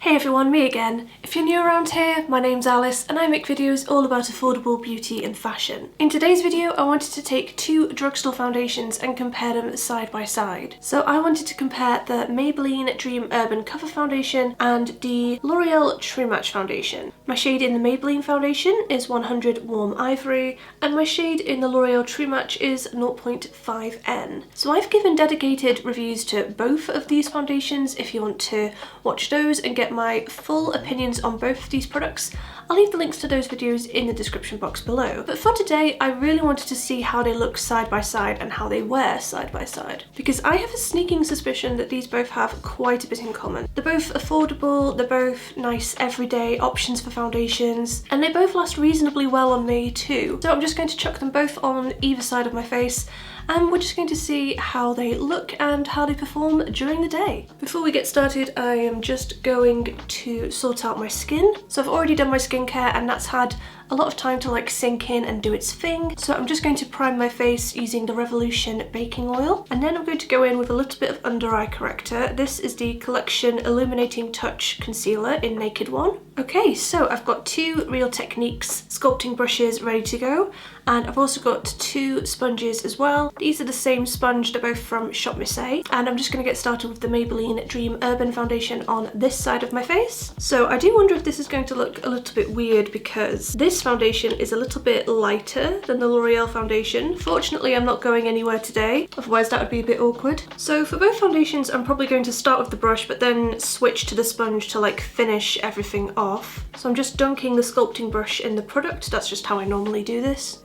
Hey everyone, me again. If you're new around here, my name's Alice and I make videos all about affordable beauty and fashion. In today's video, I wanted to take two drugstore foundations and compare them side by side. So I wanted to compare the Maybelline Dream Urban Cover Foundation and the L'Oreal True Match Foundation. My shade in the Maybelline foundation is 100 Warm Ivory and my shade in the L'Oreal True Match is 0.5N. So I've given dedicated reviews to both of these foundations if you want to watch those and get my full opinions on both of these products. I'll leave the links to those videos in the description box below. But for today, I really wanted to see how they look side by side and how they wear side by side. Because I have a sneaking suspicion that these both have quite a bit in common. They're both affordable, they're both nice everyday options for foundations, and they both last reasonably well on me too. So I'm just going to chuck them both on either side of my face and we're just going to see how they look and how they perform during the day. Before we get started, I am just going to sort out my skin. So I've already done my skincare and that's had a lot of time to like sink in and do its thing. So I'm just going to prime my face using the Revolution baking oil. And then I'm going to go in with a little bit of under eye corrector. This is the Collection Illuminating Touch Concealer in Naked One. Okay, so I've got two Real Techniques sculpting brushes ready to go. And I've also got two sponges as well. These are the same sponge, they're both from Shop Missy. And I'm just gonna get started with the Maybelline Dream Urban Foundation on this side of my face. So I do wonder if this is going to look a little bit weird because this foundation is a little bit lighter than the L'Oreal foundation. Fortunately, I'm not going anywhere today, otherwise that would be a bit awkward. So for both foundations, I'm probably going to start with the brush, but then switch to the sponge to like finish everything off. So I'm just dunking the sculpting brush in the product. That's just how I normally do this.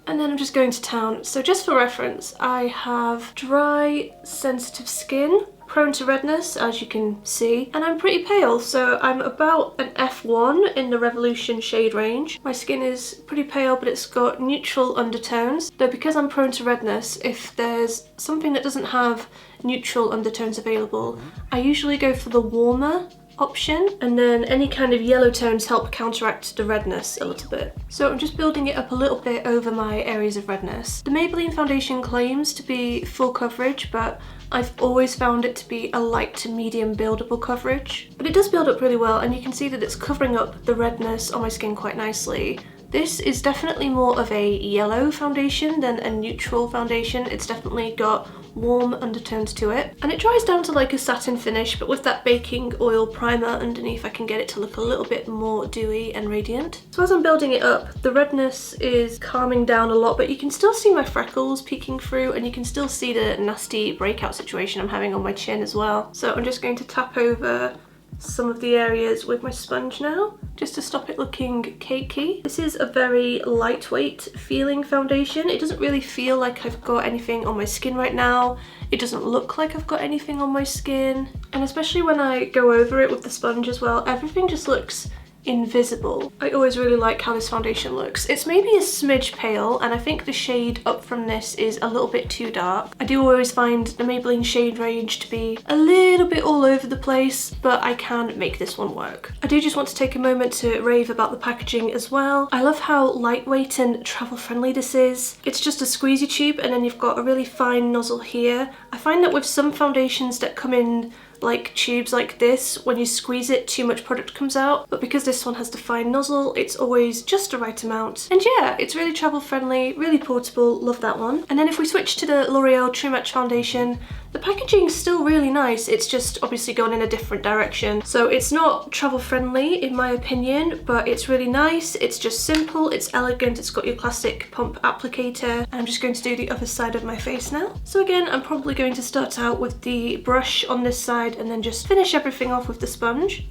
And then I'm just going to town. So just for reference, I have dry, sensitive skin, prone to redness, as you can see, and I'm pretty pale, so I'm about an F1 in the Revolution shade range. My skin is pretty pale, but it's got neutral undertones. Though because I'm prone to redness, if there's something that doesn't have neutral undertones available, I usually go for the warmer option, and then any kind of yellow tones help counteract the redness a little bit. So I'm just building it up a little bit over my areas of redness. The Maybelline foundation claims to be full coverage, but I've always found it to be a light to medium buildable coverage. But it does build up really well, and you can see that it's covering up the redness on my skin quite nicely. This is definitely more of a yellow foundation than a neutral foundation. It's definitely got warm undertones to it. And it dries down to like a satin finish, but with that baking oil primer underneath, I can get it to look a little bit more dewy and radiant. So as I'm building it up, the redness is calming down a lot, but you can still see my freckles peeking through, and you can still see the nasty breakout situation I'm having on my chin as well. So I'm just going to tap over some of the areas with my sponge now, just to stop it looking cakey. This is a very lightweight feeling foundation. It doesn't really feel like I've got anything on my skin right now. It doesn't look like I've got anything on my skin. And especially when I go over it with the sponge as well, everything just looks invisible. I always really like how this foundation looks. It's maybe a smidge pale, and I think the shade up from this is a little bit too dark. I do always find the Maybelline shade range to be a little bit all over the place, but I can make this one work. I do just want to take a moment to rave about the packaging as well. I love how lightweight and travel friendly this is. It's just a squeezy tube, and then you've got a really fine nozzle here. I find that with some foundations that come in like tubes like this, when you squeeze it, too much product comes out, but because this one has the fine nozzle, it's always just the right amount. And yeah, it's really travel friendly, really portable, love that one. And then if we switch to the L'Oreal True Match foundation, the packaging is still really nice. It's just obviously gone in a different direction. So it's not travel friendly in my opinion, but it's really nice. It's just simple, it's elegant, it's got your classic pump applicator. And I'm just going to do the other side of my face now. So again, I'm probably going to start out with the brush on this side and then just finish everything off with the sponge.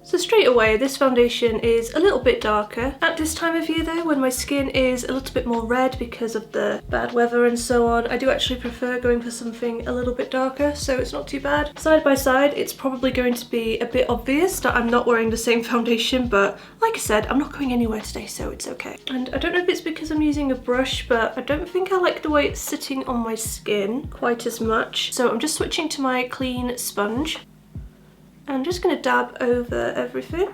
So straight away, this foundation is a little bit darker. At this time of year though, when my skin is a little bit more red because of the bad weather and so on, I do actually prefer going for something a little bit darker, so it's not too bad. Side by side, it's probably going to be a bit obvious that I'm not wearing the same foundation, but like I said, I'm not going anywhere today, so it's okay. And I don't know if it's because I'm using a brush, but I don't think I like the way it's sitting on my skin quite as much. So I'm just switching to my clean sponge. I'm just going to dab over everything.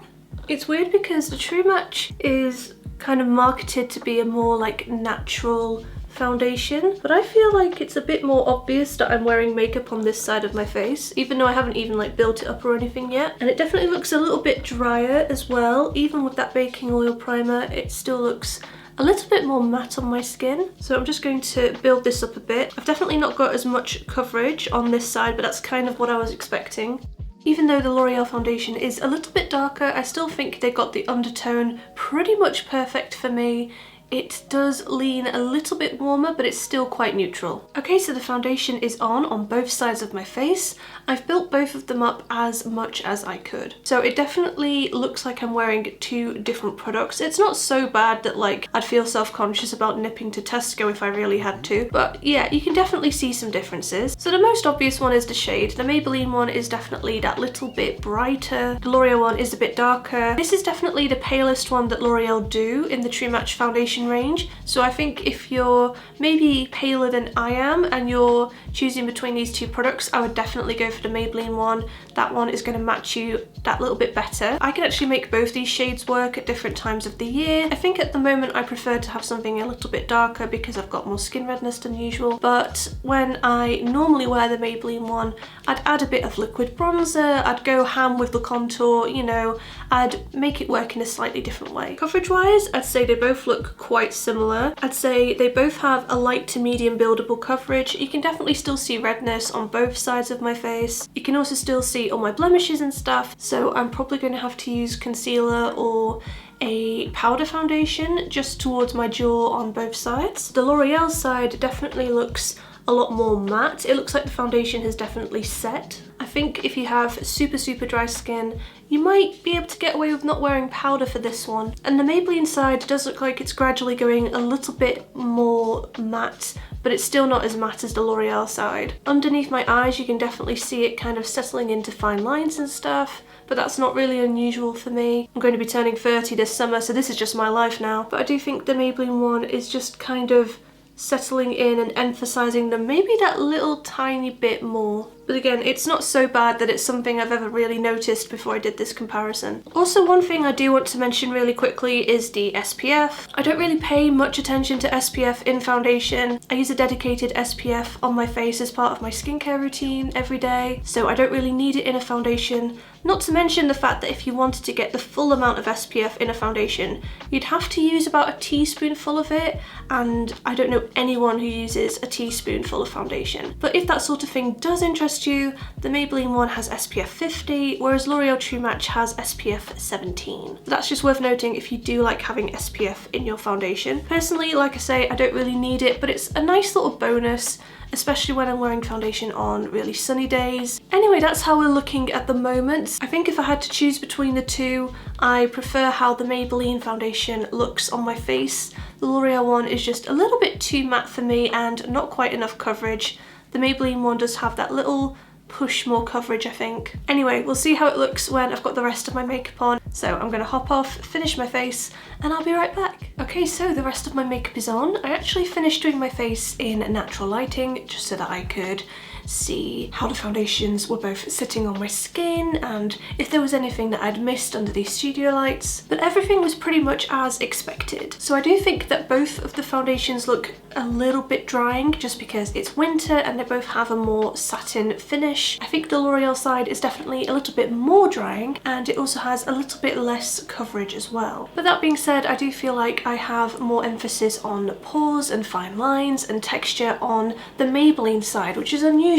It's weird because the True Match is kind of marketed to be a more like natural foundation, but I feel like it's a bit more obvious that I'm wearing makeup on this side of my face, even though I haven't even like built it up or anything yet. And it definitely looks a little bit drier as well. Even with that baking oil primer, it still looks a little bit more matte on my skin. So I'm just going to build this up a bit. I've definitely not got as much coverage on this side, but that's kind of what I was expecting. Even though the L'Oreal foundation is a little bit darker, I still think they got the undertone pretty much perfect for me. It does lean a little bit warmer, but it's still quite neutral. Okay, so the foundation is on both sides of my face. I've built both of them up as much as I could. So it definitely looks like I'm wearing two different products. It's not so bad that like I'd feel self-conscious about nipping to Tesco if I really had to. But yeah, you can definitely see some differences. So the most obvious one is the shade. The Maybelline one is definitely that little bit brighter. The L'Oreal one is a bit darker. This is definitely the palest one that L'Oreal do in the True Match foundation range. So I think if you're maybe paler than I am and you're choosing between these two products, I would definitely go for the Maybelline one. That one is going to match you that little bit better. I can actually make both these shades work at different times of the year. I think at the moment I prefer to have something a little bit darker because I've got more skin redness than usual, but when I normally wear the Maybelline one, I'd add a bit of liquid bronzer, I'd go ham with the contour, you know, I'd make it work in a slightly different way. Coverage wise, I'd say they both look quite similar. I'd say they both have a light to medium buildable coverage. You can definitely still see redness on both sides of my face. You can also still see all my blemishes and stuff, so I'm probably going to have to use concealer or a powder foundation just towards my jaw on both sides. The L'Oreal side definitely looks a lot more matte. It looks like the foundation has definitely set. I think if you have super dry skin, you might be able to get away with not wearing powder for this one. And the Maybelline side does look like it's gradually going a little bit more matte, but it's still not as matte as the L'Oreal side. Underneath my eyes, you can definitely see it kind of settling into fine lines and stuff, but that's not really unusual for me. I'm going to be turning 30 this summer, so this is just my life now. But I do think the Maybelline one is just kind of settling in and emphasizing them maybe that little tiny bit more. But again, it's not so bad that it's something I've ever really noticed before I did this comparison. Also, one thing I do want to mention really quickly is the SPF. I don't really pay much attention to SPF in foundation. I use a dedicated SPF on my face as part of my skincare routine every day, so I don't really need it in a foundation. Not to mention the fact that if you wanted to get the full amount of SPF in a foundation, you'd have to use about a teaspoonful of it, and I don't know anyone who uses a teaspoonful of foundation. But if that sort of thing does interest you, the Maybelline one has SPF 50, whereas L'Oreal True Match has SPF 17. That's just worth noting if you do like having SPF in your foundation. Personally, like I say, I don't really need it, but it's a nice little bonus, especially when I'm wearing foundation on really sunny days. Anyway, that's how we're looking at the moment. I think if I had to choose between the two, I prefer how the Maybelline foundation looks on my face. The L'Oreal one is just a little bit too matte for me and not quite enough coverage. The Maybelline one does have that little push more coverage, I think. Anyway, we'll see how it looks when I've got the rest of my makeup on. So I'm gonna hop off, finish my face, and I'll be right back. Okay, so the rest of my makeup is on. I actually finished doing my face in natural lighting just so that I could see how the foundations were both sitting on my skin and if there was anything that I'd missed under these studio lights, but everything was pretty much as expected. So I do think that both of the foundations look a little bit drying just because it's winter and they both have a more satin finish. I think the L'Oreal side is definitely a little bit more drying and it also has a little bit less coverage as well. But that being said, I do feel like I have more emphasis on pores and fine lines and texture on the Maybelline side, which is unusual.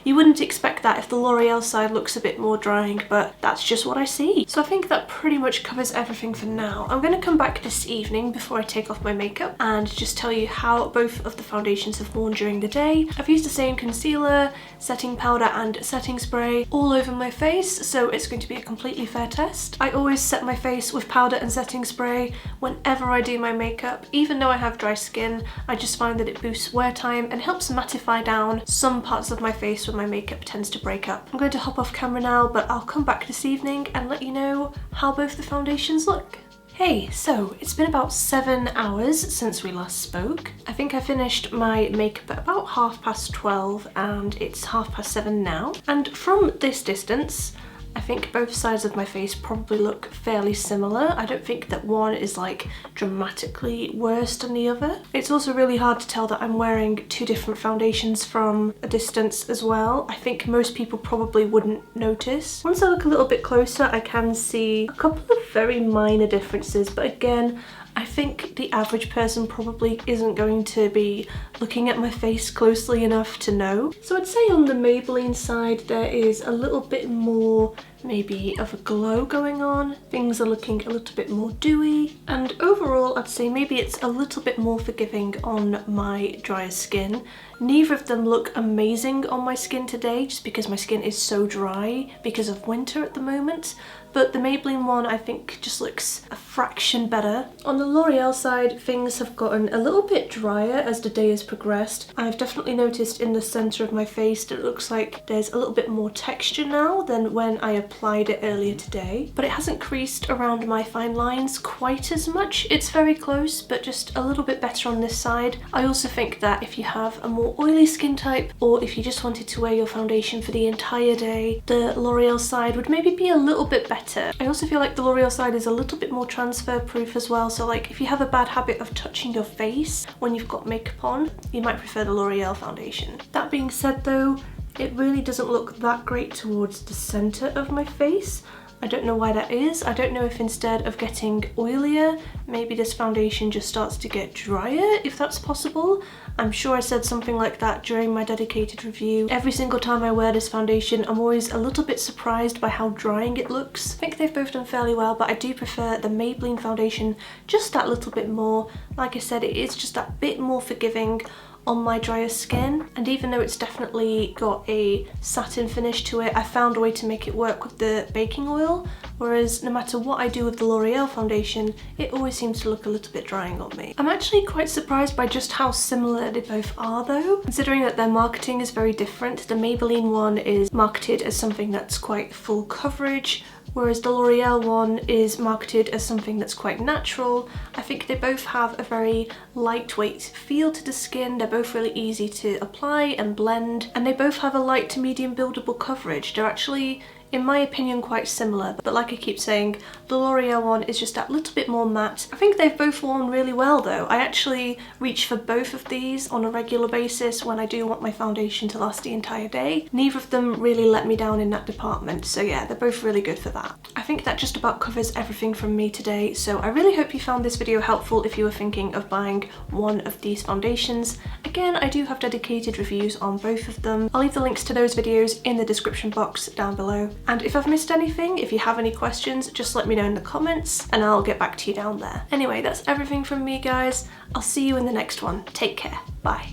You wouldn't expect that if the L'Oreal side looks a bit more drying, but that's just what I see. So I think that pretty much covers everything for now. I'm going to come back this evening before I take off my makeup and just tell you how both of the foundations have worn during the day. I've used the same concealer, setting powder and setting spray all over my face, so it's going to be a completely fair test. I always set my face with powder and setting spray whenever I do my makeup. Even though I have dry skin, I just find that it boosts wear time and helps mattify down some parts of my face when my makeup tends to break up. I'm going to hop off camera now, but I'll come back this evening and let you know how both the foundations look. Hey, so it's been about 7 hours since we last spoke. I think I finished my makeup at about 12:30 and it's 7:30 now. And from this distance, I think both sides of my face probably look fairly similar. I don't think that one is like dramatically worse than the other. It's also really hard to tell that I'm wearing two different foundations from a distance as well. I think most people probably wouldn't notice. Once I look a little bit closer, I can see a couple of very minor differences, but again, I think the average person probably isn't going to be looking at my face closely enough to know. So I'd say on the Maybelline side there is a little bit more maybe of a glow going on. Things are looking a little bit more dewy, and overall I'd say maybe it's a little bit more forgiving on my drier skin. Neither of them look amazing on my skin today just because my skin is so dry because of winter at the moment, but the Maybelline one I think just looks a fraction better. On the L'Oreal side, things have gotten a little bit drier as the day has progressed. I've definitely noticed in the centre of my face that it looks like there's a little bit more texture now than when I applied it earlier today, but it hasn't creased around my fine lines quite as much. It's very close, but just a little bit better on this side. I also think that if you have a more oily skin type, or if you just wanted to wear your foundation for the entire day, the L'Oreal side would maybe be a little bit better. I also feel like the L'Oreal side is a little bit more transfer proof as well, so like if you have a bad habit of touching your face when you've got makeup on, you might prefer the L'Oreal foundation. That being said though, it really doesn't look that great towards the centre of my face. I don't know why that is. I don't know if instead of getting oilier, maybe this foundation just starts to get drier, if that's possible. I'm sure I said something like that during my dedicated review. Every single time I wear this foundation, I'm always a little bit surprised by how drying it looks. I think they've both done fairly well, but I do prefer the Maybelline foundation just that little bit more. Like I said, it is just that bit more forgiving on my drier skin, and even though it's definitely got a satin finish to it, I found a way to make it work with the baking oil, whereas no matter what I do with the L'Oreal foundation, it always seems to look a little bit drying on me. I'm actually quite surprised by just how similar they both are though, considering that their marketing is very different. The Maybelline one is marketed as something that's quite full coverage, whereas the L'Oreal one is marketed as something that's quite natural. I think they both have a very lightweight feel to the skin. They're both really easy to apply and blend, and they both have a light to medium buildable coverage. They're actually, in my opinion, quite similar, but like I keep saying, the L'Oreal one is just that little bit more matte. I think they've both worn really well though. I actually reach for both of these on a regular basis when I do want my foundation to last the entire day. Neither of them really let me down in that department, so yeah, they're both really good for that. I think that just about covers everything from me today, so I really hope you found this video helpful if you were thinking of buying one of these foundations. Again, I do have dedicated reviews on both of them. I'll leave the links to those videos in the description box down below. And if I've missed anything, if you have any questions, just let me know in the comments and I'll get back to you down there. Anyway, that's everything from me, guys. I'll see you in the next one. Take care. Bye.